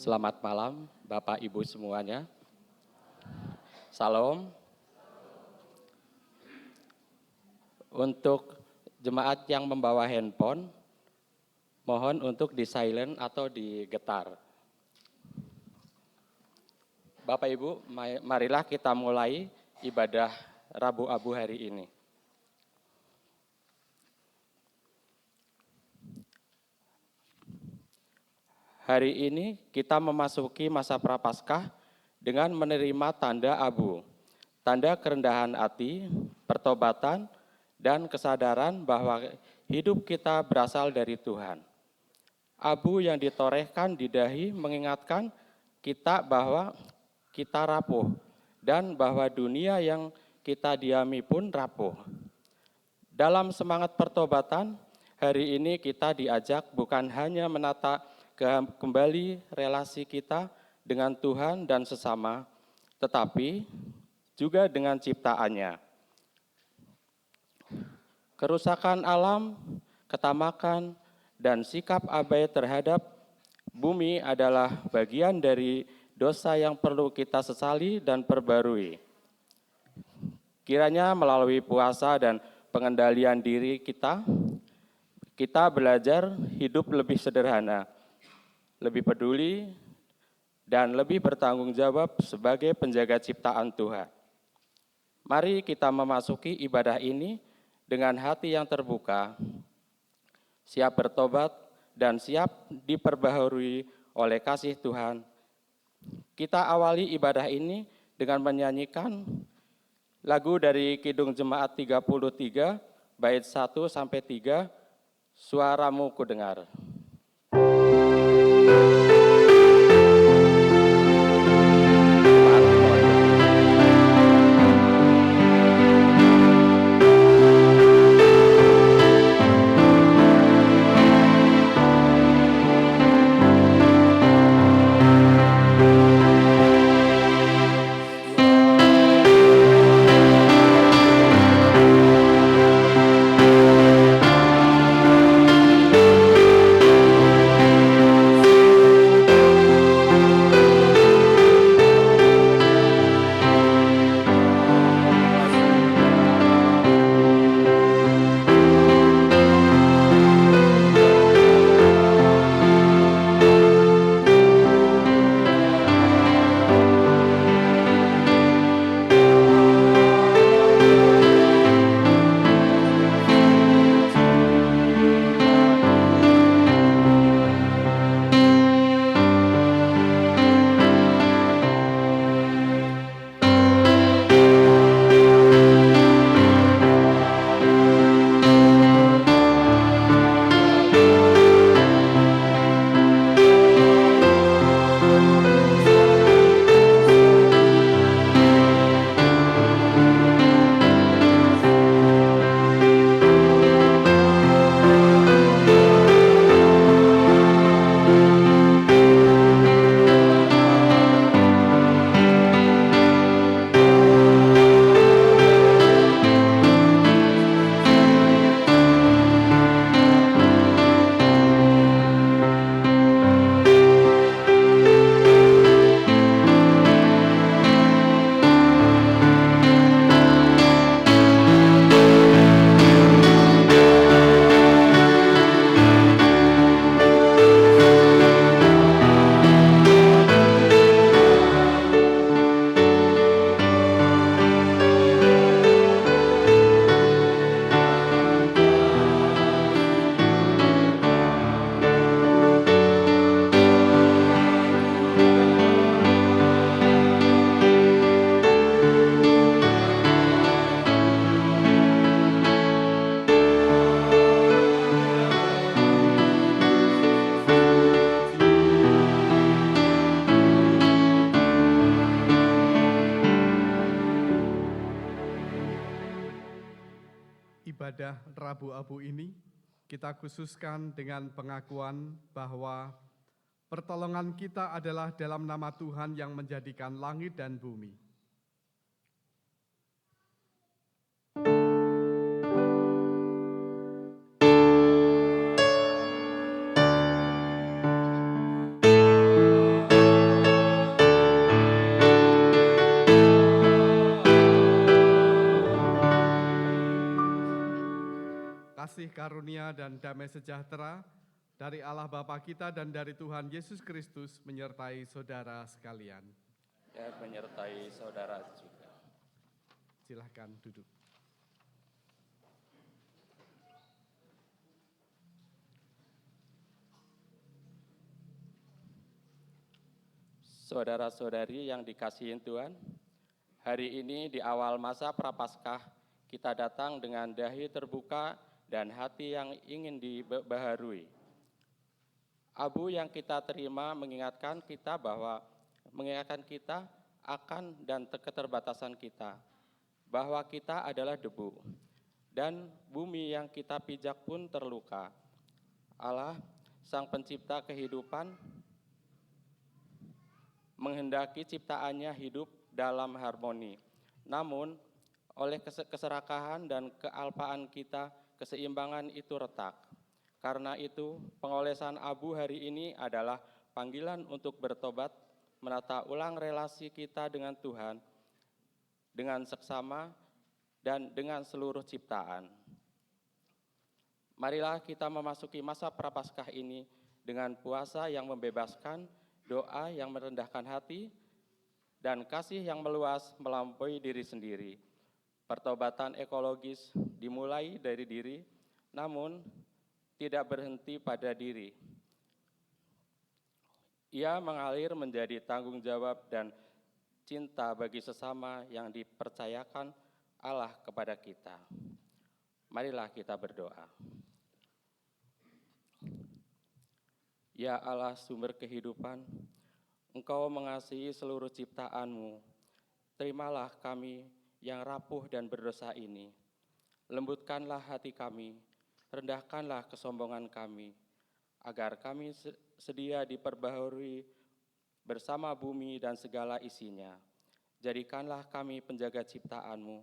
Selamat malam, Bapak Ibu semuanya. Salam. Untuk jemaat yang membawa handphone, mohon untuk di silent atau digetar. Bapak Ibu, marilah kita mulai ibadah Rabu Abu hari ini. Hari ini kita memasuki masa Prapaskah dengan menerima tanda abu, tanda kerendahan hati, pertobatan, dan kesadaran bahwa hidup kita berasal dari Tuhan. Abu yang ditorehkan di dahi mengingatkan kita bahwa kita rapuh dan bahwa dunia yang kita diami pun rapuh. Dalam semangat pertobatan, hari ini kita diajak bukan hanya menata kembali relasi kita dengan Tuhan dan sesama, tetapi juga dengan ciptaannya. Kerusakan alam, ketamakan, dan sikap abai terhadap bumi adalah bagian dari dosa yang perlu kita sesali dan perbarui. Kiranya melalui puasa dan pengendalian diri kita belajar hidup lebih sederhana, lebih peduli, dan lebih bertanggung jawab sebagai penjaga ciptaan Tuhan. Mari kita memasuki ibadah ini dengan hati yang terbuka, siap bertobat, dan siap diperbaharui oleh kasih Tuhan. Kita awali ibadah ini dengan menyanyikan lagu dari Kidung Jemaat 33, bait 1-3, Suaramu Kudengar. Ibadah Rabu Abu ini kita khususkan dengan pengakuan bahwa pertolongan kita adalah dalam nama Tuhan yang menjadikan langit dan bumi. kasih karunia dan damai sejahtera dari Allah Bapa kita dan dari Tuhan Yesus Kristus menyertai saudara sekalian. Dan menyertai saudara juga. Silahkan duduk. Saudara-saudari yang dikasihi Tuhan, hari ini di awal masa Prapaskah, kita datang dengan dahi terbuka dan hati yang ingin dibaharui. Abu yang kita terima mengingatkan kita akan dan keterbatasan kita, bahwa kita adalah debu, dan bumi yang kita pijak pun terluka. Allah, Sang Pencipta kehidupan, menghendaki ciptaannya hidup dalam harmoni. Namun, oleh keserakahan dan kealpaan kita, keseimbangan itu retak. Karena itu, pengolesan abu hari ini adalah panggilan untuk bertobat, menata ulang relasi kita dengan Tuhan, dengan seksama, dan dengan seluruh ciptaan. Marilah kita memasuki masa Prapaskah ini dengan puasa yang membebaskan, doa yang merendahkan hati, dan kasih yang meluas melampaui diri sendiri. Pertobatan ekologis dimulai dari diri, namun tidak berhenti pada diri. Ia mengalir menjadi tanggung jawab dan cinta bagi sesama yang dipercayakan Allah kepada kita. Marilah kita berdoa. Ya Allah, sumber kehidupan, Engkau mengasihi seluruh ciptaan-Mu. Terimalah kami yang rapuh dan berdosa ini. Lembutkanlah hati kami, rendahkanlah kesombongan kami, agar kami sedia diperbaharui bersama bumi dan segala isinya. Jadikanlah kami penjaga ciptaan-Mu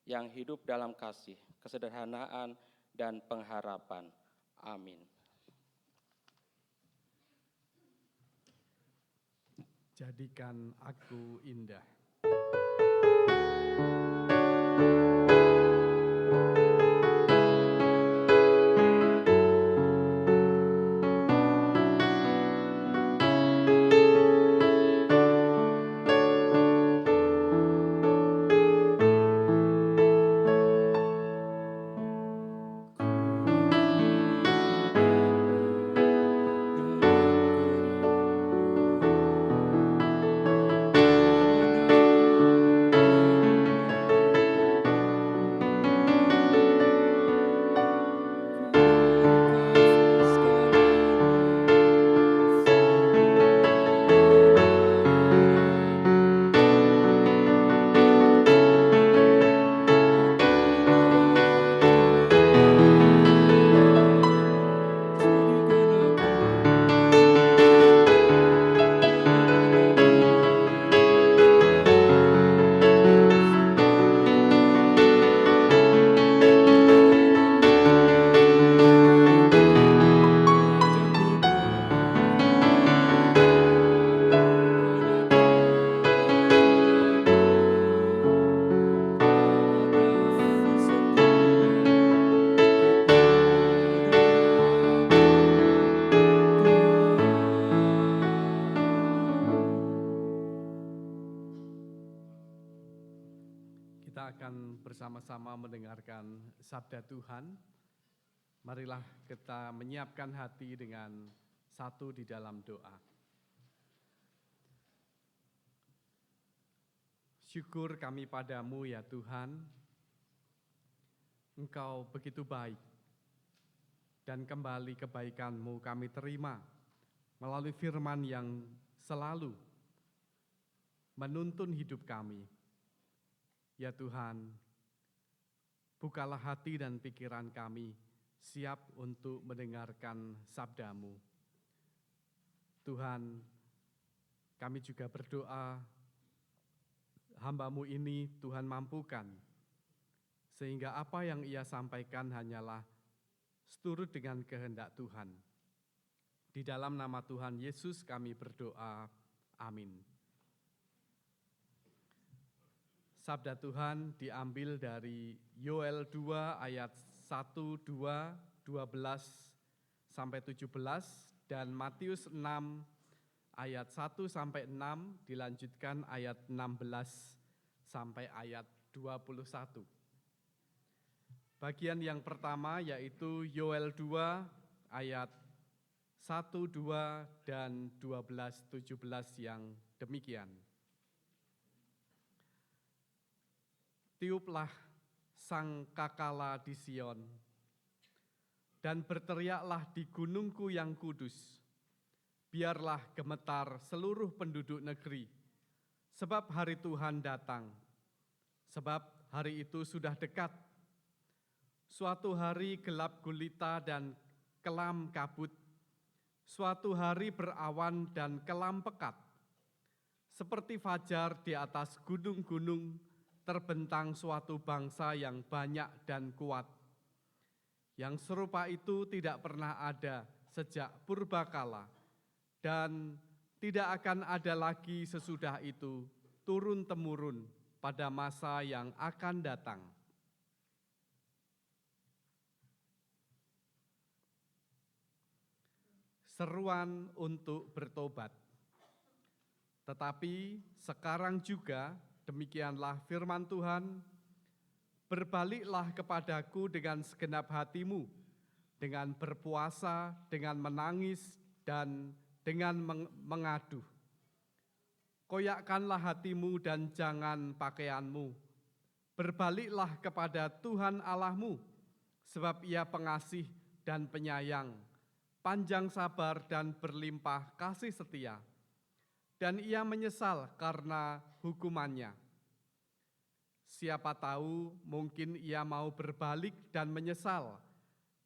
yang hidup dalam kasih, kesederhanaan, dan pengharapan. Amin. Jadikan aku indah. Kita akan bersama-sama mendengarkan sabda Tuhan. Marilah kita menyiapkan hati dengan satu di dalam doa. Syukur kami padamu ya Tuhan, Engkau begitu baik, dan kembali kebaikan-Mu kami terima melalui firman yang selalu menuntun hidup kami. Ya Tuhan, bukalah hati dan pikiran kami siap untuk mendengarkan sabda-Mu. Tuhan, kami juga berdoa, hamba-Mu ini Tuhan mampukan, sehingga apa yang Ia sampaikan hanyalah seturut dengan kehendak Tuhan. Di dalam nama Tuhan Yesus kami berdoa, amin. Sabda Tuhan diambil dari Yoel 2 ayat 1, 2, 12 sampai 17 dan Matius 6 ayat 1 sampai 6 dilanjutkan ayat 16 sampai ayat 21. Bagian yang pertama yaitu Yoel 2 ayat 1, 2, dan 12, 17 yang demikian. Tiuplah sangkakala di Sion, dan berteriaklah di gunungku yang kudus. Biarlah gemetar seluruh penduduk negeri, sebab hari Tuhan datang. Sebab hari itu sudah dekat. Suatu hari gelap gulita dan kelam kabut. Suatu hari berawan dan kelam pekat. Seperti fajar di atas gunung-gunung, terbentang suatu bangsa yang banyak dan kuat. Yang serupa itu tidak pernah ada sejak purbakala, dan tidak akan ada lagi sesudah itu turun-temurun pada masa yang akan datang. Seruan untuk bertobat. Tetapi sekarang juga demikianlah firman Tuhan, berbaliklah kepadaku dengan segenap hatimu, dengan berpuasa, dengan menangis, dan dengan mengaduh. Koyakkanlah hatimu dan jangan pakaianmu. Berbaliklah kepada Tuhan Allahmu, sebab Ia pengasih dan penyayang, panjang sabar dan berlimpah kasih setia, dan Ia menyesal karena hukumannya. Siapa tahu mungkin Ia mau berbalik dan menyesal,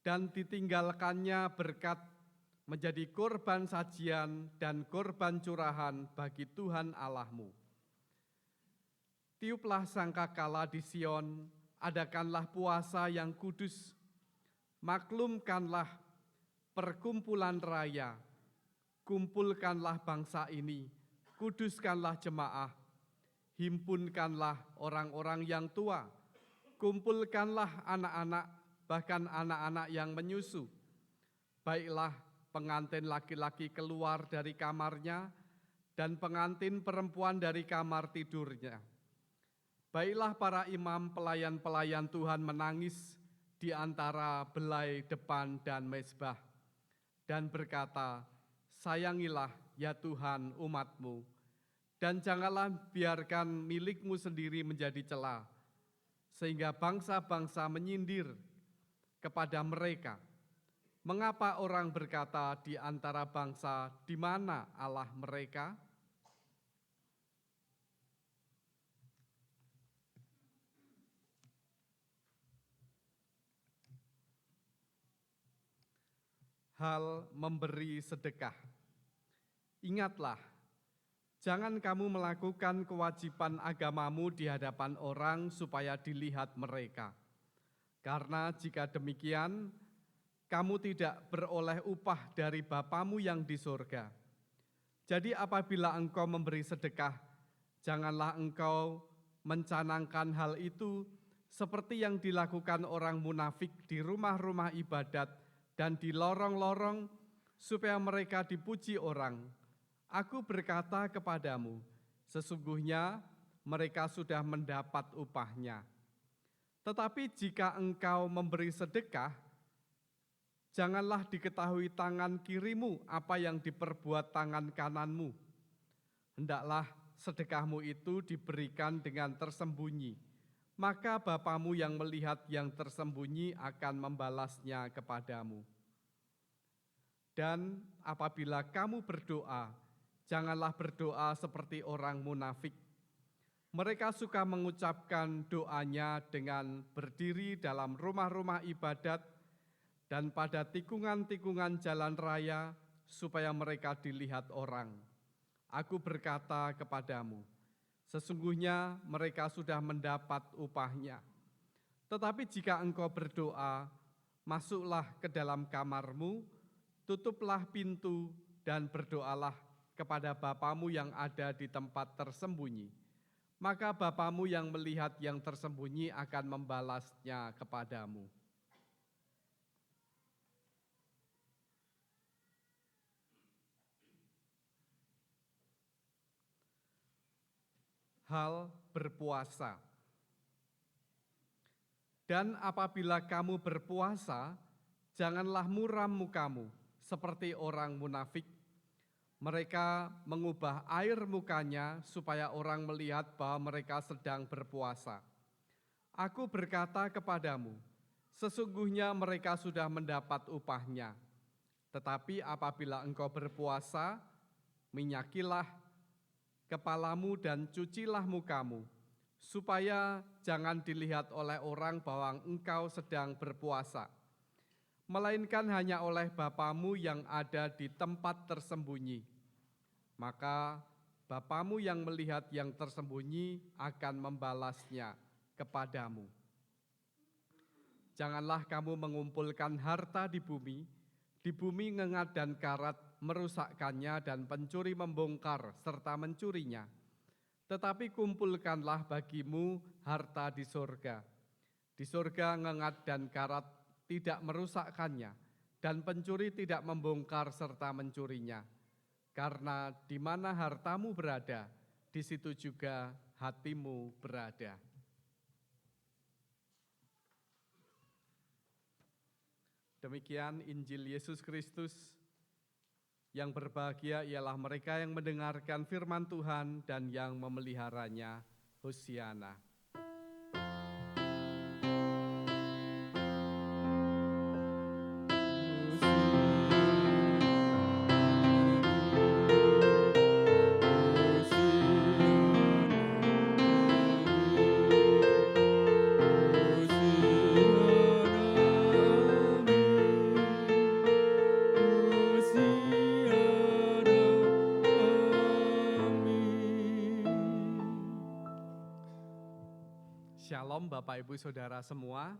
dan ditinggalkannya berkat menjadi korban sajian dan korban curahan bagi Tuhan Allahmu. Tiuplah sangkakala di Sion, adakanlah puasa yang kudus, maklumkanlah perkumpulan raya, kumpulkanlah bangsa ini, kuduskanlah jemaah, himpunkanlah orang-orang yang tua, kumpulkanlah anak-anak, bahkan anak-anak yang menyusu. Baiklah pengantin laki-laki keluar dari kamarnya, dan pengantin perempuan dari kamar tidurnya. Baiklah para imam pelayan-pelayan Tuhan menangis di antara belai depan dan mezbah, dan berkata, sayangilah ya Tuhan umat-Mu, dan janganlah biarkan milik-Mu sendiri menjadi cela, sehingga bangsa-bangsa menyindir kepada mereka. Mengapa orang berkata di antara bangsa, di mana Allah mereka? Hal memberi sedekah. Ingatlah, jangan kamu melakukan kewajiban agamamu di hadapan orang supaya dilihat mereka. Karena jika demikian, kamu tidak beroleh upah dari Bapamu yang di surga. Jadi apabila engkau memberi sedekah, janganlah engkau mencanangkan hal itu seperti yang dilakukan orang munafik di rumah-rumah ibadat dan di lorong-lorong, supaya mereka dipuji orang. Aku berkata kepadamu, sesungguhnya mereka sudah mendapat upahnya. Tetapi jika engkau memberi sedekah, janganlah diketahui tangan kirimu apa yang diperbuat tangan kananmu. Hendaklah sedekahmu itu diberikan dengan tersembunyi, maka Bapamu yang melihat yang tersembunyi akan membalasnya kepadamu. Dan apabila kamu berdoa, janganlah berdoa seperti orang munafik. Mereka suka mengucapkan doanya dengan berdiri dalam rumah-rumah ibadat dan pada tikungan-tikungan jalan raya supaya mereka dilihat orang. Aku berkata kepadamu, sesungguhnya mereka sudah mendapat upahnya. Tetapi jika engkau berdoa, masuklah ke dalam kamarmu, tutuplah pintu dan berdoalah kepada Bapamu yang ada di tempat tersembunyi. Maka Bapamu yang melihat yang tersembunyi akan membalasnya kepadamu. hal berpuasa. Dan apabila kamu berpuasa, janganlah muram mukamu seperti orang munafik. Mereka mengubah air mukanya supaya orang melihat bahwa mereka sedang berpuasa. Aku berkata kepadamu, sesungguhnya mereka sudah mendapat upahnya. Tetapi apabila engkau berpuasa, minyakilah kepalamu dan cucilah mukamu, supaya jangan dilihat oleh orang bahwa engkau sedang berpuasa, melainkan hanya oleh Bapamu yang ada di tempat tersembunyi. Maka Bapamu yang melihat yang tersembunyi akan membalasnya kepadamu. Janganlah kamu mengumpulkan harta di bumi ngengat dan karat merusakkannya dan pencuri membongkar serta mencurinya. Tetapi kumpulkanlah bagimu harta di sorga. Di sorga ngengat dan karat tidak merusakkannya, dan pencuri tidak membongkar serta mencurinya. Karena di mana hartamu berada, di situ juga hatimu berada. Demikian Injil Yesus Kristus. Yang berbahagia ialah mereka yang mendengarkan firman Tuhan dan yang memeliharanya. Hosiana. Shalom Bapak Ibu Saudara semua.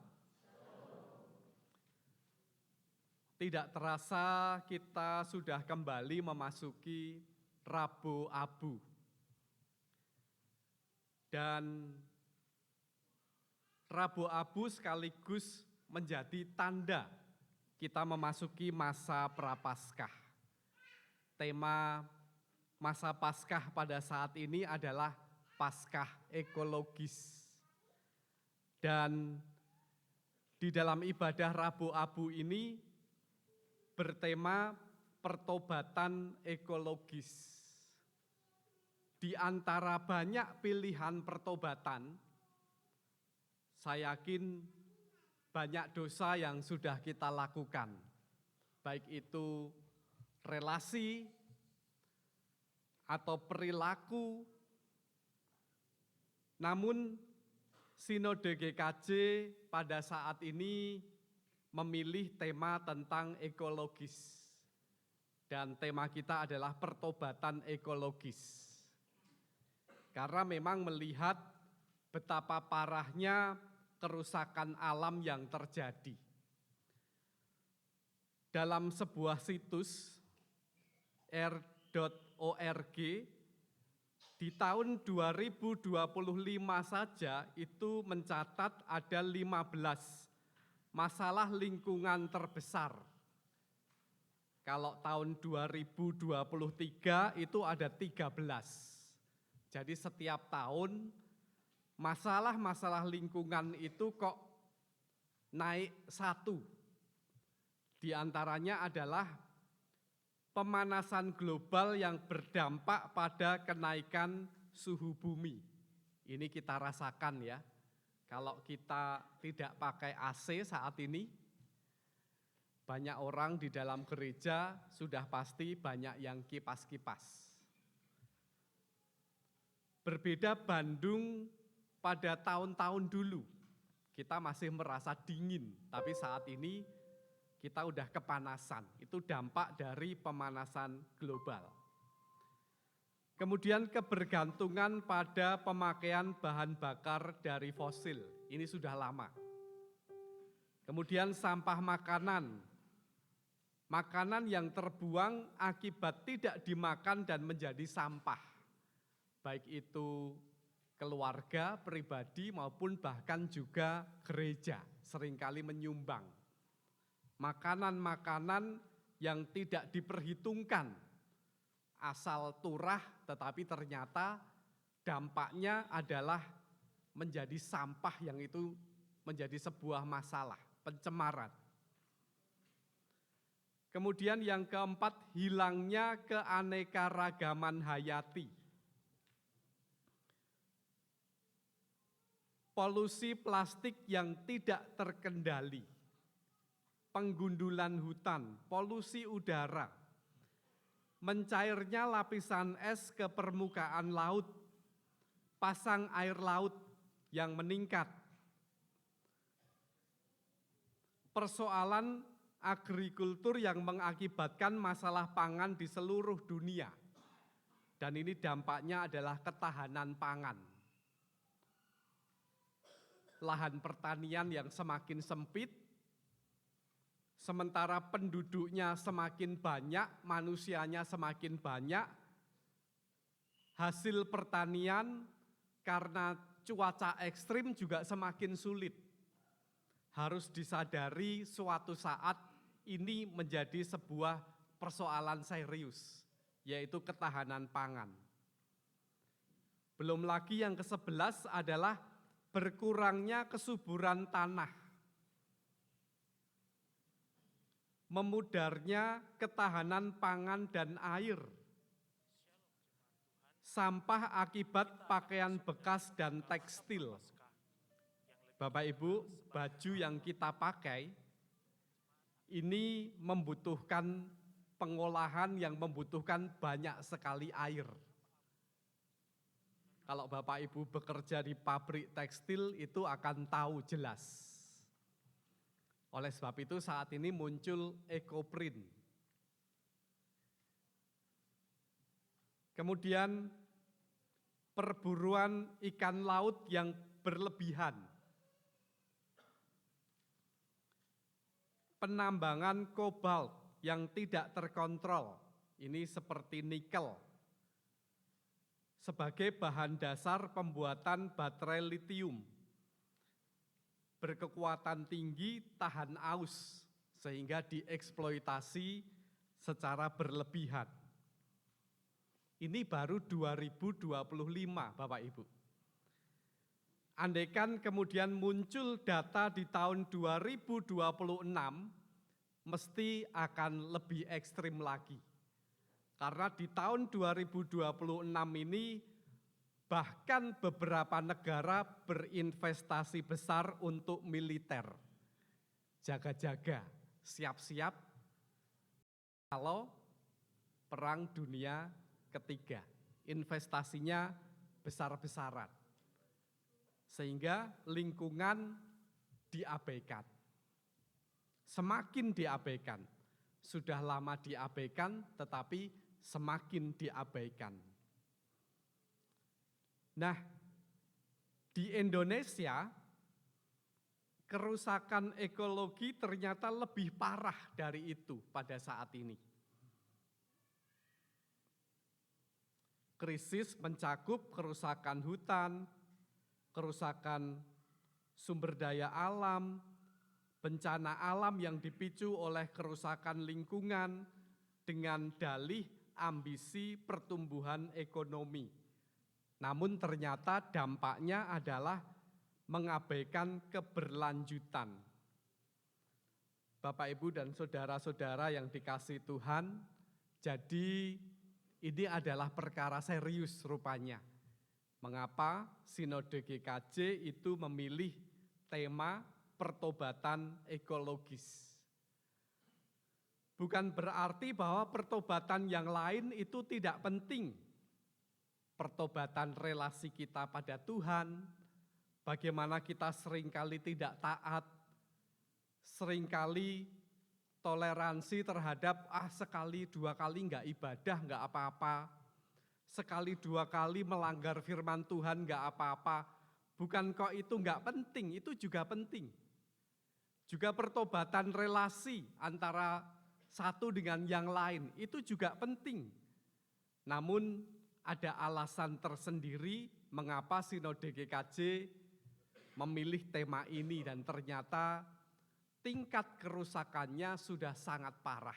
Tidak terasa kita sudah kembali memasuki Rabu Abu. Dan Rabu Abu sekaligus menjadi tanda kita memasuki masa Prapaskah. Tema masa Paskah pada saat ini adalah Paskah ekologis. Dan di dalam ibadah Rabu Abu ini bertema pertobatan ekologis. Di antara banyak pilihan pertobatan, saya yakin banyak dosa yang sudah kita lakukan. Baik itu relasi atau perilaku. Namun Sinode GKJ pada saat ini memilih tema tentang ekologis. Dan tema kita adalah pertobatan ekologis. Karena memang melihat betapa parahnya kerusakan alam yang terjadi. Dalam sebuah situs r.org, di tahun 2025 saja itu mencatat ada 15 masalah lingkungan terbesar. Kalau tahun 2023 itu ada 13. Jadi setiap tahun masalah-masalah lingkungan itu kok naik satu. Di antaranya adalah pemanasan global yang berdampak pada kenaikan suhu bumi. Ini kita rasakan ya. Kalau kita tidak pakai AC saat ini, banyak orang di dalam gereja sudah pasti banyak yang kipas-kipas. Berbeda Bandung pada tahun-tahun dulu, kita masih merasa dingin, tapi saat ini kita udah kepanasan, itu dampak dari pemanasan global. Kemudian kebergantungan pada pemakaian bahan bakar dari fosil, ini sudah lama. Kemudian sampah makanan, makanan yang terbuang akibat tidak dimakan dan menjadi sampah. Baik itu keluarga, pribadi maupun bahkan juga gereja seringkali menyumbang. Makanan-makanan yang tidak diperhitungkan, asal turah tetapi ternyata dampaknya adalah menjadi sampah yang itu menjadi sebuah masalah, pencemaran. Kemudian yang keempat, hilangnya keanekaragaman hayati. Polusi plastik yang tidak terkendali, penggundulan hutan, polusi udara, mencairnya lapisan es ke permukaan laut, pasang air laut yang meningkat, persoalan agrikultur yang mengakibatkan masalah pangan di seluruh dunia. Dan ini dampaknya adalah ketahanan pangan. Lahan pertanian yang semakin sempit, sementara penduduknya semakin banyak, manusianya semakin banyak, hasil pertanian karena cuaca ekstrim juga semakin sulit. Harus disadari suatu saat ini menjadi sebuah persoalan serius, yaitu ketahanan pangan. Belum lagi yang ke-11 adalah berkurangnya kesuburan tanah, memudarnya ketahanan pangan dan air, sampah akibat pakaian bekas dan tekstil. Bapak Ibu, baju yang kita pakai ini membutuhkan pengolahan yang membutuhkan banyak sekali air. Kalau Bapak Ibu bekerja di pabrik tekstil itu akan tahu jelas. Oleh sebab itu saat ini muncul ekoprint. Kemudian perburuan ikan laut yang berlebihan. Penambangan kobalt yang tidak terkontrol, ini seperti nikel, sebagai bahan dasar pembuatan baterai litium, berkekuatan tinggi, tahan aus, sehingga dieksploitasi secara berlebihan. Ini baru 2025, Bapak Ibu. Andaikan kemudian muncul data di tahun 2026, mesti akan lebih ekstrim lagi. Karena di tahun 2026 ini bahkan beberapa negara berinvestasi besar untuk militer. Jaga-jaga, siap-siap kalau Perang Dunia Ketiga. Investasinya besar-besaran. Sehingga lingkungan diabaikan. Semakin diabaikan. Sudah lama diabaikan, tetapi semakin diabaikan. Nah, di Indonesia, kerusakan ekologi ternyata lebih parah dari itu pada saat ini. Krisis mencakup kerusakan hutan, kerusakan sumber daya alam, bencana alam yang dipicu oleh kerusakan lingkungan dengan dalih ambisi pertumbuhan ekonomi. Namun ternyata dampaknya adalah mengabaikan keberlanjutan. Bapak, Ibu, dan saudara-saudara yang dikasihi Tuhan, jadi ini adalah perkara serius rupanya. Mengapa Sinode GKJ itu memilih tema pertobatan ekologis? Bukan berarti bahwa pertobatan yang lain itu tidak penting. Pertobatan relasi kita pada Tuhan, bagaimana kita seringkali tidak taat, seringkali toleransi terhadap sekali dua kali enggak ibadah enggak apa-apa, sekali dua kali melanggar firman Tuhan enggak apa-apa. Bukan kok itu enggak penting, itu juga penting. Juga pertobatan relasi antara satu dengan yang lain, itu juga penting. Namun ada alasan tersendiri mengapa Sinode GKJ memilih tema ini dan ternyata tingkat kerusakannya sudah sangat parah.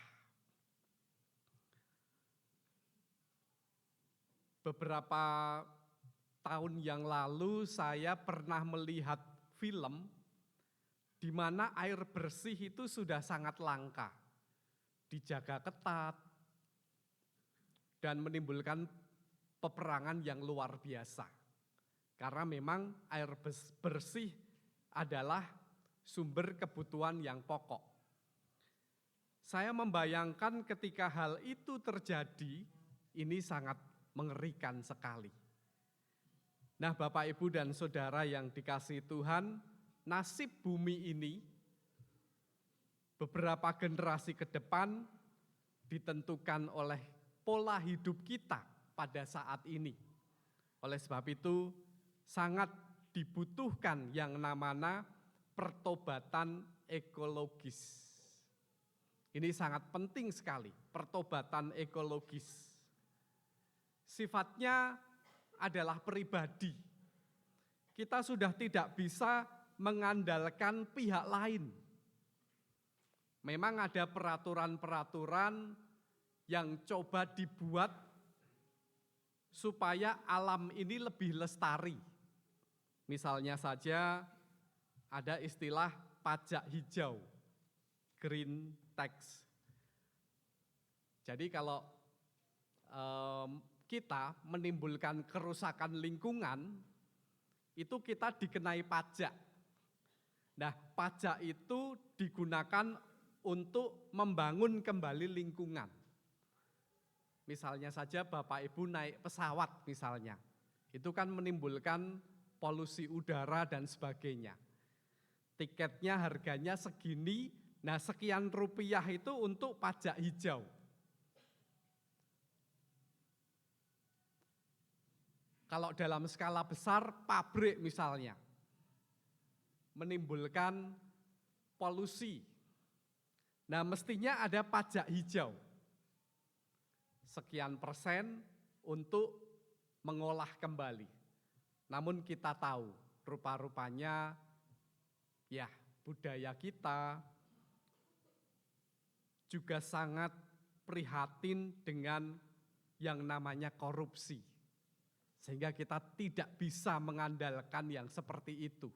Beberapa tahun yang lalu saya pernah melihat film di mana air bersih itu sudah sangat langka, dijaga ketat, dan menimbulkan peperangan yang luar biasa. Karena memang air bersih adalah sumber kebutuhan yang pokok. Saya membayangkan ketika hal itu terjadi, ini sangat mengerikan sekali. Nah, Bapak, Ibu, dan Saudara yang dikasihi Tuhan, nasib bumi ini beberapa generasi ke depan ditentukan oleh pola hidup kita pada saat ini. Oleh sebab itu, sangat dibutuhkan yang namanya pertobatan ekologis. Ini sangat penting sekali, pertobatan ekologis. Sifatnya adalah pribadi. Kita sudah tidak bisa mengandalkan pihak lain. Memang ada peraturan-peraturan yang coba dibuat supaya alam ini lebih lestari. Misalnya saja ada istilah pajak hijau, green tax. Jadi kalau kita menimbulkan kerusakan lingkungan, itu kita dikenai pajak. Nah, pajak itu digunakan untuk membangun kembali lingkungan. Misalnya saja Bapak Ibu naik pesawat misalnya, itu kan menimbulkan polusi udara dan sebagainya. Tiketnya harganya segini, nah sekian rupiah itu untuk pajak hijau. Kalau dalam skala besar, pabrik misalnya, menimbulkan polusi. Nah, mestinya ada pajak hijau. Sekian persen untuk mengolah kembali. Namun kita tahu, rupa-rupanya ya budaya kita juga sangat prihatin dengan yang namanya korupsi. Sehingga kita tidak bisa mengandalkan yang seperti itu.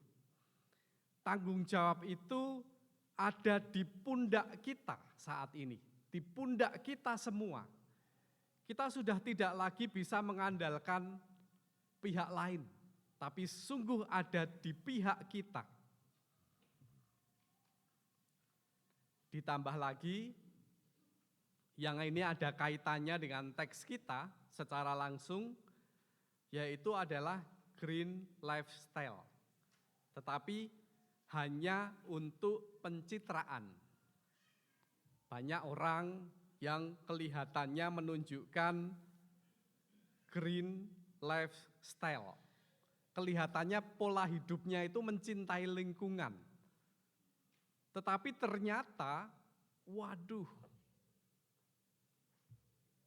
Tanggung jawab itu ada di pundak kita saat ini, di pundak kita semua. Kita sudah tidak lagi bisa mengandalkan pihak lain, tapi sungguh ada di pihak kita. Ditambah lagi, yang ini ada kaitannya dengan teks kita secara langsung, yaitu adalah green lifestyle. Tetapi hanya untuk pencitraan. Banyak orang yang kelihatannya menunjukkan green lifestyle. Kelihatannya pola hidupnya itu mencintai lingkungan. Tetapi ternyata, waduh,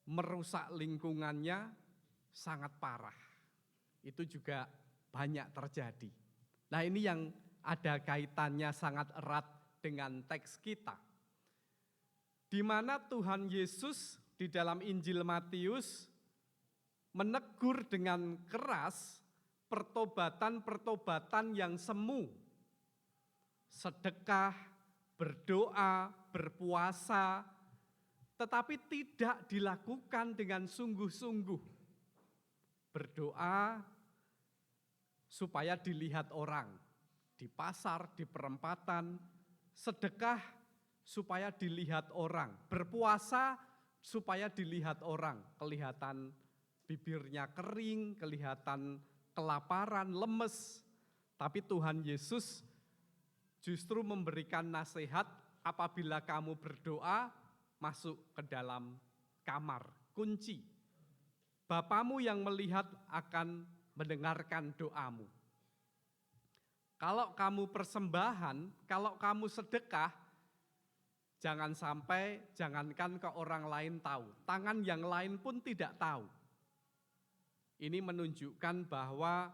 merusak lingkungannya sangat parah. Itu juga banyak terjadi. Nah, ini yang ada kaitannya sangat erat dengan teks kita. Di mana Tuhan Yesus di dalam Injil Matius menegur dengan keras pertobatan-pertobatan yang semu. Sedekah, berdoa, berpuasa, tetapi tidak dilakukan dengan sungguh-sungguh. Berdoa supaya dilihat orang, di pasar, di perempatan, sedekah supaya dilihat orang, berpuasa supaya dilihat orang, kelihatan bibirnya kering, kelihatan kelaparan, lemes. Tapi Tuhan Yesus justru memberikan nasihat, apabila kamu berdoa, masuk ke dalam kamar, kunci. Bapamu yang melihat akan mendengarkan doamu. Kalau kamu persembahan, kalau kamu sedekah, jangan sampai, jangankan ke orang lain tahu, tangan yang lain pun tidak tahu. Ini menunjukkan bahwa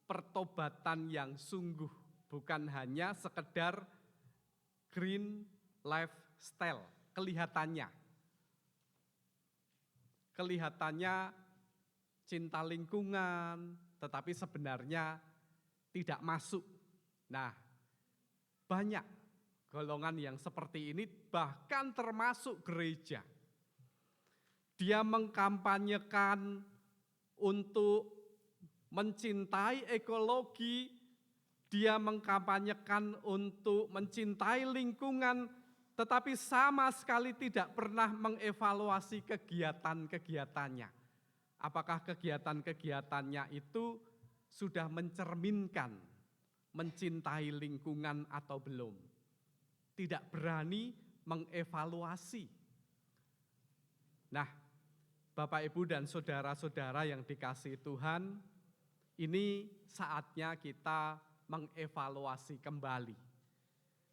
pertobatan yang sungguh bukan hanya sekedar green lifestyle, kelihatannya cinta lingkungan, tetapi sebenarnya tidak masuk. Nah, banyak golongan yang seperti ini, bahkan termasuk gereja. Dia mengkampanyekan untuk mencintai ekologi, dia mengkampanyekan untuk mencintai lingkungan, tetapi sama sekali tidak pernah mengevaluasi kegiatan-kegiatannya. Apakah kegiatan-kegiatannya itu sudah mencerminkan mencintai lingkungan atau belum? Tidak berani mengevaluasi. Nah, Bapak, Ibu, dan saudara-saudara yang dikasihi Tuhan, ini saatnya kita mengevaluasi kembali.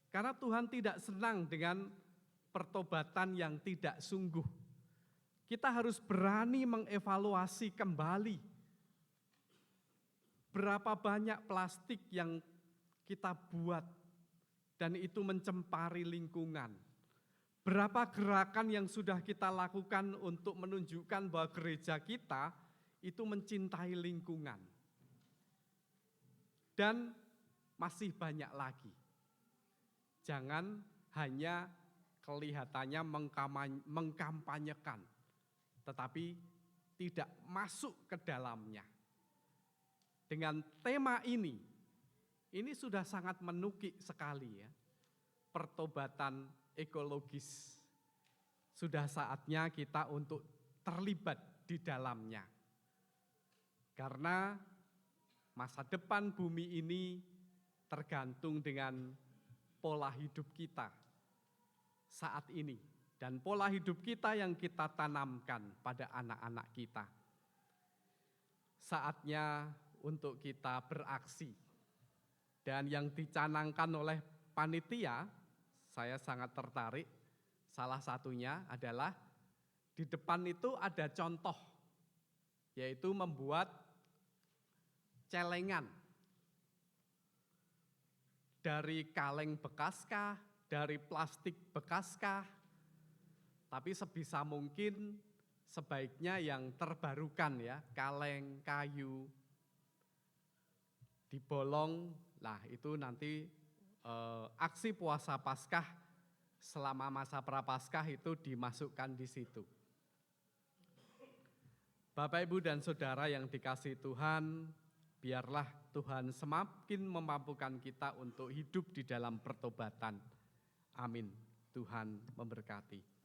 Karena Tuhan tidak senang dengan pertobatan yang tidak sungguh. Kita harus berani mengevaluasi kembali. Berapa banyak plastik yang kita buat dan itu mencemari lingkungan. Berapa gerakan yang sudah kita lakukan untuk menunjukkan bahwa gereja kita itu mencintai lingkungan. Dan masih banyak lagi. Jangan hanya kelihatannya mengkampanyekan, tetapi tidak masuk ke dalamnya. Dengan tema ini sudah sangat menukik sekali ya, pertobatan ekologis. Sudah saatnya kita untuk terlibat di dalamnya. Karena masa depan bumi ini tergantung dengan pola hidup kita saat ini. Dan pola hidup kita yang kita tanamkan pada anak-anak kita. Saatnya untuk kita beraksi. Dan yang dicanangkan oleh panitia, saya sangat tertarik. Salah satunya adalah di depan itu ada contoh, yaitu membuat celengan. Dari kaleng bekaskah, dari plastik bekaskah, tapi sebisa mungkin sebaiknya yang terbarukan ya, kaleng, kayu, dibolong. Nah itu nanti aksi puasa Paskah selama masa Prapaskah itu dimasukkan di situ. Bapak, Ibu, dan saudara yang dikasihi Tuhan, biarlah Tuhan semakin memampukan kita untuk hidup di dalam pertobatan. Amin. Tuhan memberkati.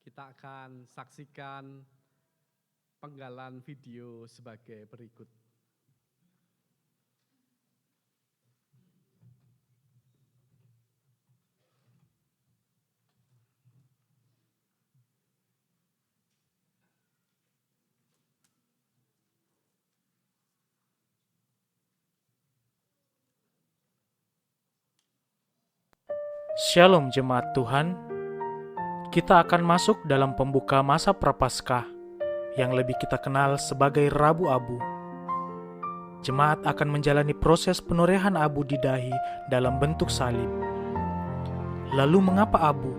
Kita akan saksikan penggalan video sebagai berikut. Shalom jemaat Tuhan, kita akan masuk dalam pembuka masa Prapaskah yang lebih kita kenal sebagai Rabu Abu. Jemaat akan menjalani proses penorehan abu di dahi dalam bentuk salib. Lalu mengapa abu?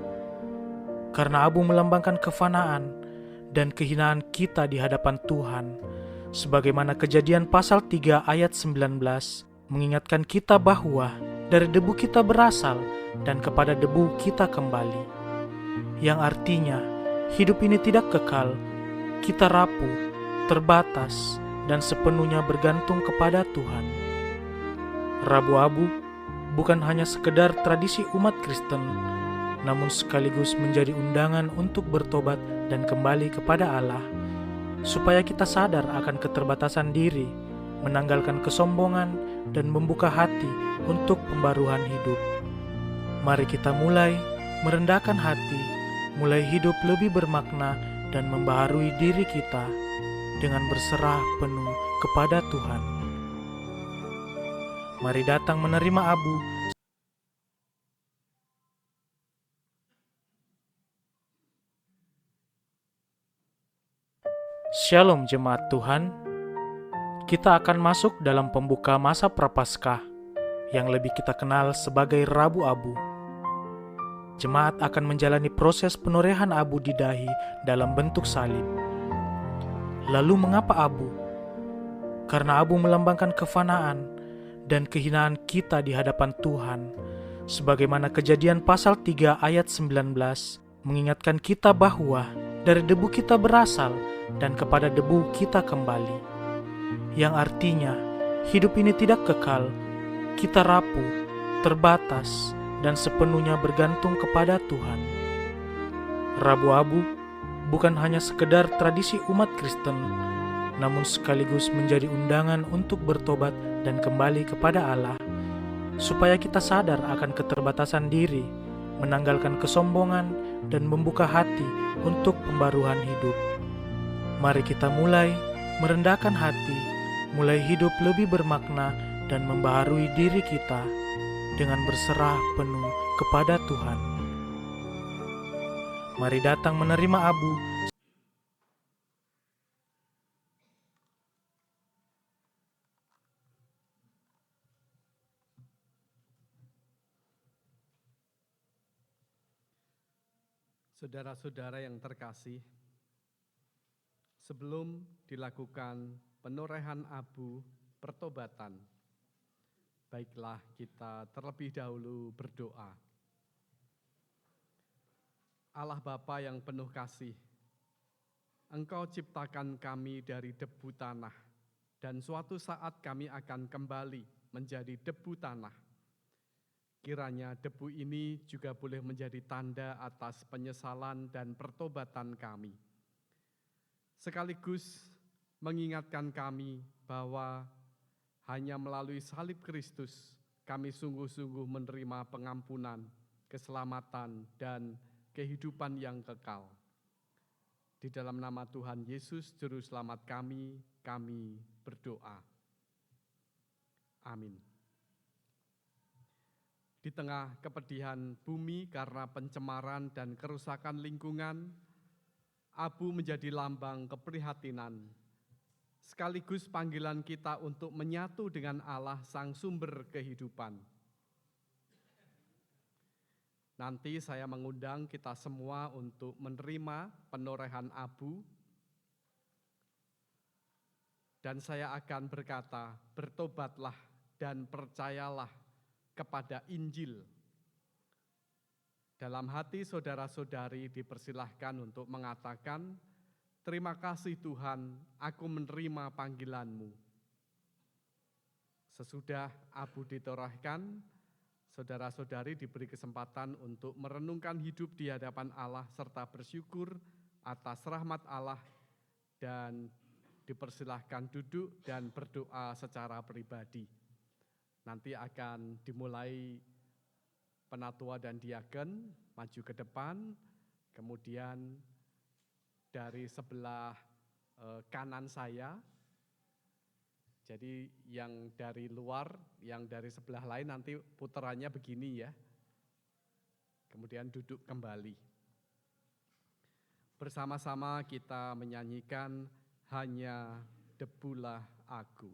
Karena abu melambangkan kefanaan dan kehinaan kita di hadapan Tuhan, sebagaimana Kejadian pasal 3 ayat 19 mengingatkan kita bahwa dari debu kita berasal dan kepada debu kita kembali. Yang artinya, hidup ini tidak kekal, kita rapuh, terbatas, dan sepenuhnya bergantung kepada Tuhan. Rabu Abu bukan hanya sekedar tradisi umat Kristen, namun sekaligus menjadi undangan untuk bertobat dan kembali kepada Allah, supaya kita sadar akan keterbatasan diri, menanggalkan kesombongan, dan membuka hati untuk pembaruan hidup. Mari kita mulai merendahkan hati, mulai hidup lebih bermakna dan membaharui diri kita dengan berserah penuh kepada Tuhan. Mari datang menerima abu. Shalom jemaat Tuhan, kita akan masuk dalam pembuka masa Prapaskah yang lebih kita kenal sebagai Rabu Abu. Jemaat akan menjalani proses penurehan abu di dahi dalam bentuk salib. Lalu mengapa abu? Karena abu melambangkan kefanaan dan kehinaan kita di hadapan Tuhan, sebagaimana Kejadian pasal 3 ayat 19 mengingatkan kita bahwa dari debu kita berasal dan kepada debu kita kembali. Yang artinya, hidup ini tidak kekal, kita rapuh, terbatas, dan sepenuhnya bergantung kepada Tuhan. Rabu Abu bukan hanya sekedar tradisi umat Kristen, namun sekaligus menjadi undangan untuk bertobat dan kembali kepada Allah, supaya kita sadar akan keterbatasan diri, menanggalkan kesombongan, dan membuka hati untuk pembaruan hidup. Mari kita mulai merendahkan hati, mulai hidup lebih bermakna, dan membaharui diri kita dengan berserah penuh kepada Tuhan. Mari datang menerima abu. Saudara-saudara yang terkasih, sebelum dilakukan penurehan abu pertobatan, baiklah kita terlebih dahulu berdoa. Allah Bapa yang penuh kasih, Engkau ciptakan kami dari debu tanah, dan suatu saat kami akan kembali menjadi debu tanah. Kiranya debu ini juga boleh menjadi tanda atas penyesalan dan pertobatan kami. Sekaligus mengingatkan kami bahwa hanya melalui salib Kristus kami sungguh-sungguh menerima pengampunan, keselamatan, dan kehidupan yang kekal. Di dalam nama Tuhan Yesus, Juru Selamat kami berdoa. Amin. Di tengah kepedihan bumi karena pencemaran dan kerusakan lingkungan, abu menjadi lambang keprihatinan, sekaligus panggilan kita untuk menyatu dengan Allah Sang Sumber Kehidupan. Nanti saya mengundang kita semua untuk menerima penurehan abu, dan saya akan berkata, bertobatlah dan percayalah kepada Injil. Dalam hati saudara-saudari dipersilahkan untuk mengatakan, terima kasih Tuhan, aku menerima panggilan-Mu. Sesudah abu ditorehkan, saudara-saudari diberi kesempatan untuk merenungkan hidup di hadapan Allah serta bersyukur atas rahmat Allah, dan dipersilahkan duduk dan berdoa secara pribadi. Nanti akan dimulai penatua dan diaken maju ke depan, kemudian dari sebelah kanan saya, jadi yang dari luar, yang dari sebelah lain nanti putarannya begini ya, kemudian duduk kembali. Bersama-sama kita menyanyikan Hanya Debulah Aku.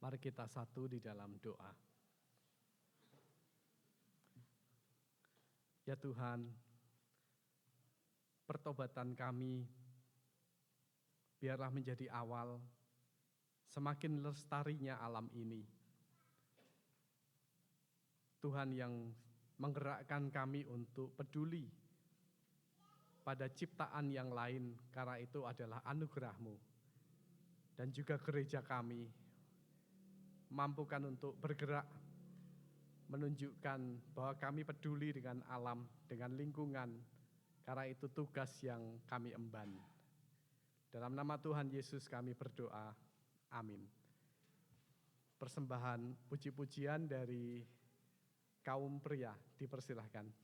Mari kita satu di dalam doa. Ya Tuhan, pertobatan kami biarlah menjadi awal semakin lestarinya alam ini. Tuhan yang menggerakkan kami untuk peduli pada ciptaan yang lain, karena itu adalah anugerah-Mu. Dan juga gereja kami mampukan untuk bergerak, menunjukkan bahwa kami peduli dengan alam, dengan lingkungan, karena itu tugas yang kami emban. Dalam nama Tuhan Yesus kami berdoa, amin. Persembahan puji-pujian dari kaum pria dipersilahkan.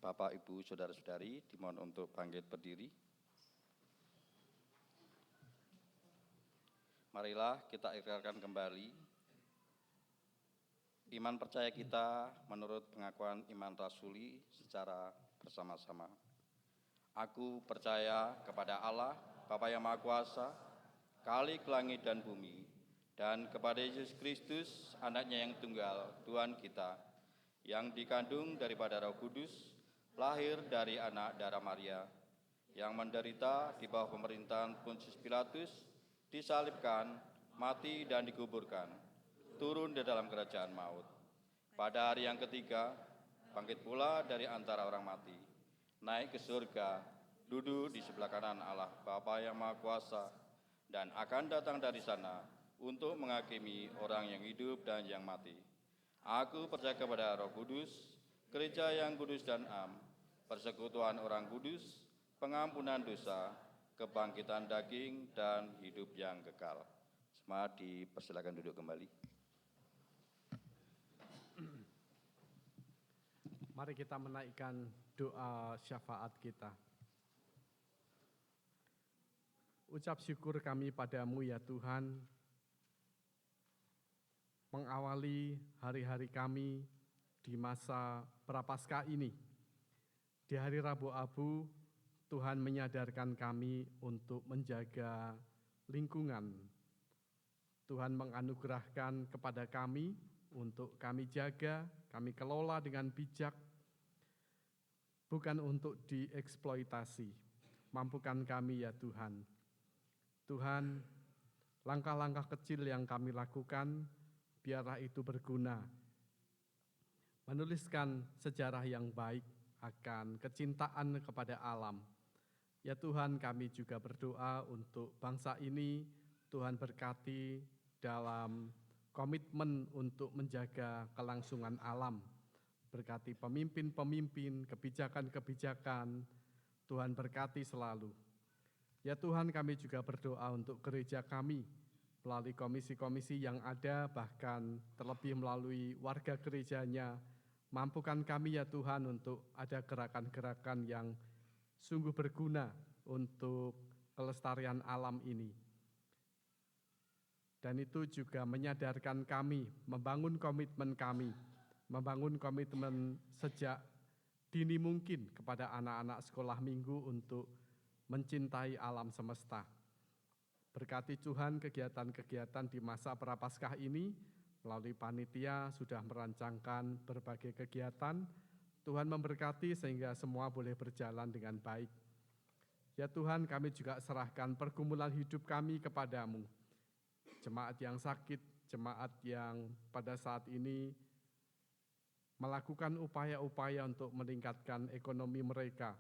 Bapak, Ibu, Saudara-saudari, dimohon untuk bangkit berdiri. Marilah kita ikrarkan kembali iman percaya kita menurut pengakuan iman rasuli secara bersama-sama. Aku percaya kepada Allah, Bapa yang Maha Kuasa, Khalik langit dan bumi, dan kepada Yesus Kristus, anaknya yang tunggal, Tuhan kita, yang dikandung daripada Roh Kudus, lahir dari anak darah Maria, yang menderita di bawah pemerintahan Pontius Pilatus, disalibkan, mati dan dikuburkan, turun di dalam kerajaan maut. Pada hari yang ketiga, bangkit pula dari antara orang mati, naik ke surga, duduk di sebelah kanan Allah Bapa yang Maha Kuasa, dan akan datang dari sana untuk menghakimi orang yang hidup dan yang mati. Aku percaya kepada Roh Kudus, gereja yang kudus dan am, persekutuan orang kudus, pengampunan dosa, kebangkitan daging, dan hidup yang kekal. Semua dipersilakan duduk kembali. Mari kita menaikkan doa syafaat kita. Ucap syukur kami padamu ya Tuhan, mengawali hari-hari kami di masa Prapaskah ini. Di hari Rabu Abu, Tuhan menyadarkan kami untuk menjaga lingkungan. Tuhan menganugerahkan kepada kami untuk kami jaga, kami kelola dengan bijak, bukan untuk dieksploitasi. Mampukan kami ya Tuhan. Tuhan, langkah-langkah kecil yang kami lakukan, biarlah itu berguna. Menuliskan sejarah yang baik akan kecintaan kepada alam. Ya Tuhan, kami juga berdoa untuk bangsa ini, Tuhan berkati dalam komitmen untuk menjaga kelangsungan alam. Berkati pemimpin-pemimpin, kebijakan-kebijakan, Tuhan berkati selalu. Ya Tuhan, kami juga berdoa untuk gereja kami, melalui komisi-komisi yang ada, bahkan terlebih melalui warga gerejanya. Mampukan kami ya Tuhan untuk ada gerakan-gerakan yang sungguh berguna untuk kelestarian alam ini. Dan itu juga menyadarkan kami, membangun komitmen sejak dini mungkin kepada anak-anak sekolah minggu untuk mencintai alam semesta. Berkati Tuhan kegiatan-kegiatan di masa Prapaskah ini, melalui panitia sudah merancangkan berbagai kegiatan. Tuhan memberkati sehingga semua boleh berjalan dengan baik. Ya Tuhan, kami juga serahkan pergumulan hidup kami kepadamu. Jemaat yang sakit, jemaat yang pada saat ini melakukan upaya-upaya untuk meningkatkan ekonomi mereka.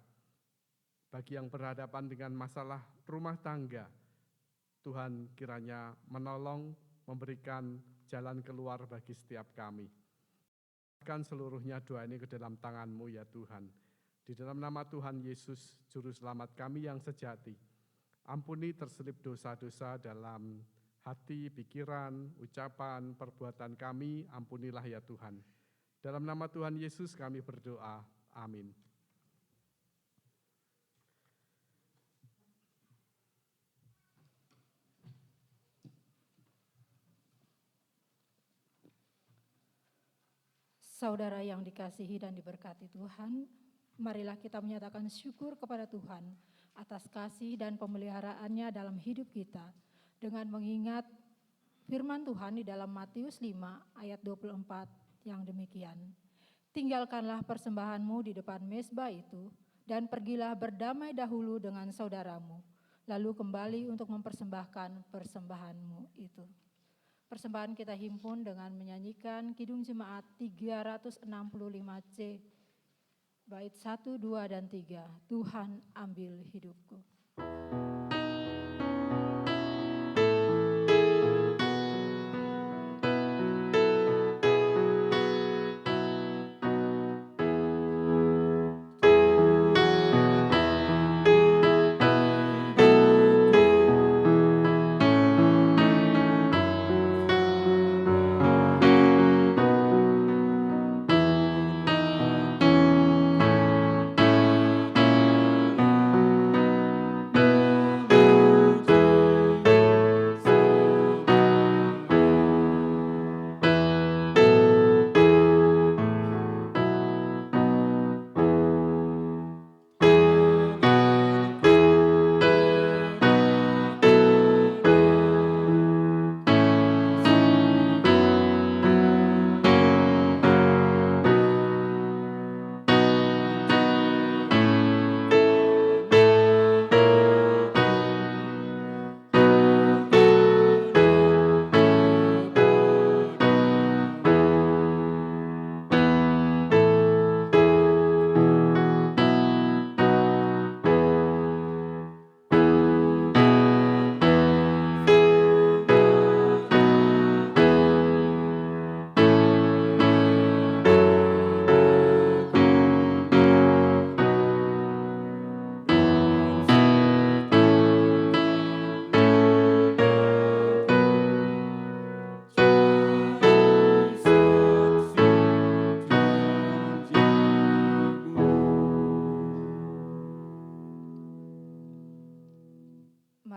Bagi yang berhadapan dengan masalah rumah tangga, Tuhan kiranya menolong, memberikan jalan keluar bagi setiap kami. Seluruhnya doa ini ke dalam tangan-Mu ya Tuhan. Di dalam nama Tuhan Yesus, Juru Selamat kami yang sejati. Ampuni terselip dosa-dosa dalam hati, pikiran, ucapan, perbuatan kami, ampunilah ya Tuhan. Dalam nama Tuhan Yesus kami berdoa, amin. Saudara yang dikasihi dan diberkati Tuhan, marilah kita menyatakan syukur kepada Tuhan atas kasih dan pemeliharaannya dalam hidup kita dengan mengingat firman Tuhan di dalam Matius 5 ayat 24 yang demikian. Tinggalkanlah persembahanmu di depan mezbah itu dan pergilah berdamai dahulu dengan saudaramu, lalu kembali untuk mempersembahkan persembahanmu itu. Persembahan kita himpun dengan menyanyikan Kidung Jemaat 365C, bait 1, 2, dan 3, Tuhan ambil hidupku.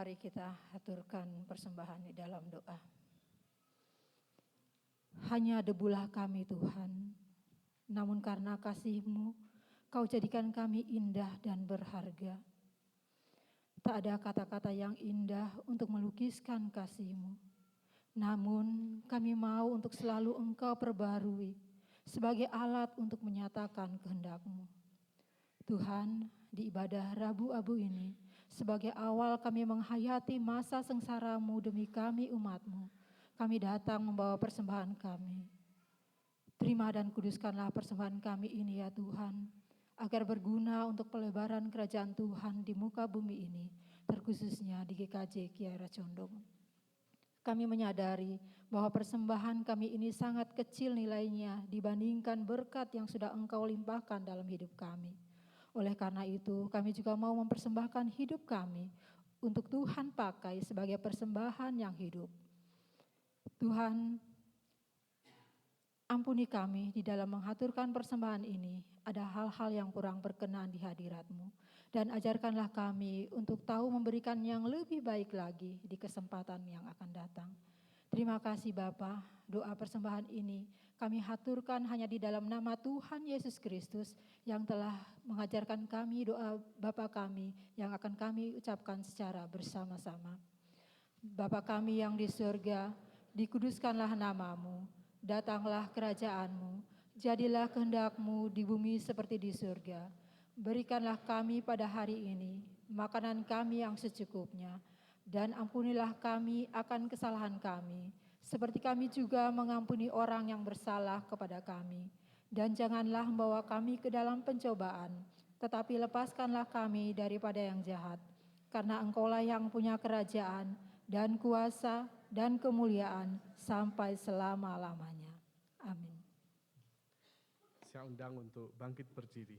Mari kita haturkan persembahan di dalam doa. Hanya debulah kami Tuhan, namun karena kasih-Mu, Kau jadikan kami indah dan berharga. Tak ada kata-kata yang indah untuk melukiskan kasih-Mu, namun kami mau untuk selalu Engkau perbarui sebagai alat untuk menyatakan kehendak-Mu. Tuhan, di ibadah Rabu Abu ini, sebagai awal kami menghayati masa sengsara-Mu demi kami umat-Mu, kami datang membawa persembahan kami. Terima dan kuduskanlah persembahan kami ini ya Tuhan, agar berguna untuk pelebaran kerajaan Tuhan di muka bumi ini, terkhususnya di GKJ Kiara Condong. Kami menyadari bahwa persembahan kami ini sangat kecil nilainya dibandingkan berkat yang sudah Engkau limpahkan dalam hidup kami. Oleh karena itu, kami juga mau mempersembahkan hidup kami untuk Tuhan pakai sebagai persembahan yang hidup. Tuhan, ampuni kami di dalam menghaturkan persembahan ini, ada hal-hal yang kurang berkenan di hadirat-Mu, dan ajarkanlah kami untuk tahu memberikan yang lebih baik lagi di kesempatan yang akan datang. Terima kasih Bapa, doa persembahan ini kami haturkan hanya di dalam nama Tuhan Yesus Kristus yang telah mengajarkan kami doa Bapa kami yang akan kami ucapkan secara bersama-sama. Bapa kami yang di surga, dikuduskanlah nama-Mu, datanglah kerajaan-Mu, jadilah kehendak-Mu di bumi seperti di surga. Berikanlah kami pada hari ini makanan kami yang secukupnya, dan ampunilah kami akan kesalahan kami, seperti kami juga mengampuni orang yang bersalah kepada kami. Dan janganlah membawa kami ke dalam pencobaan, tetapi lepaskanlah kami daripada yang jahat. Karena Engkaulah yang punya kerajaan dan kuasa dan kemuliaan sampai selama-lamanya. Amin. Saya undang untuk bangkit berdiri.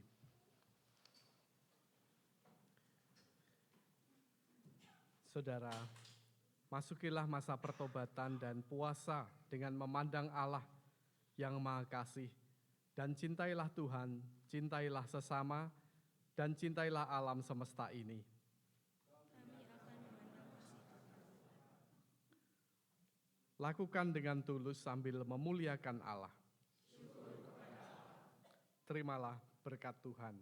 Saudara, masukilah masa pertobatan dan puasa dengan memandang Allah yang Maha Kasih, dan cintailah Tuhan, cintailah sesama, dan cintailah alam semesta ini. Lakukan dengan tulus sambil memuliakan Allah. Terimalah berkat Tuhan.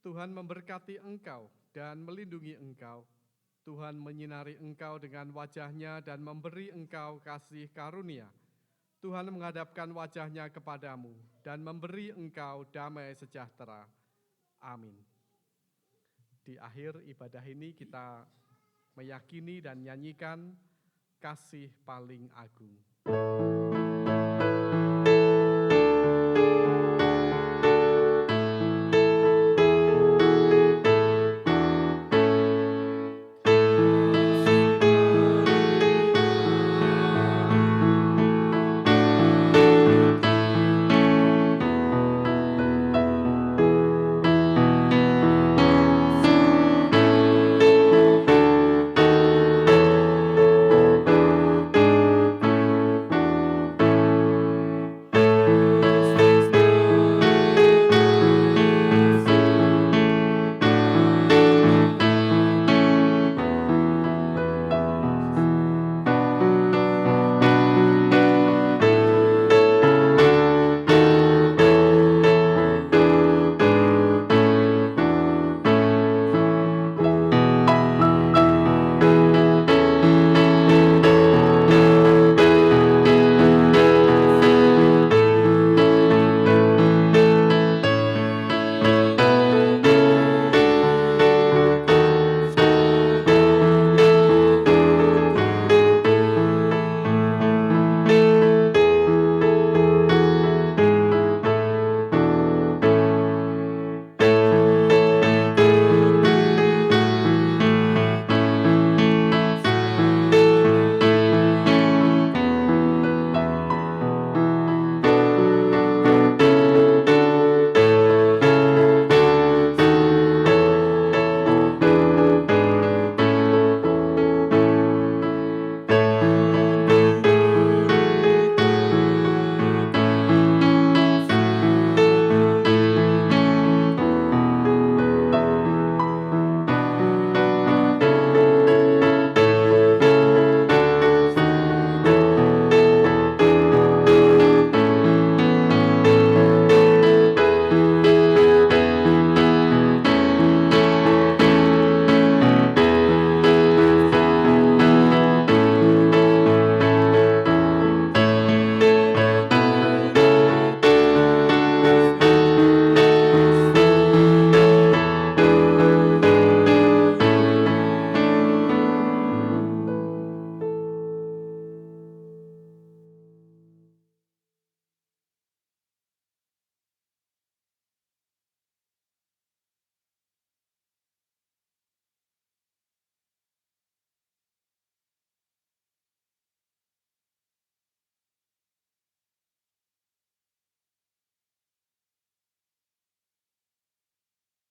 Tuhan memberkati engkau dan melindungi engkau. Tuhan menyinari engkau dengan wajah-Nya dan memberi engkau kasih karunia. Tuhan menghadapkan wajah-Nya kepadamu dan memberi engkau damai sejahtera. Amin. Di akhir ibadah ini kita meyakini dan nyanyikan Kasih Paling Agung.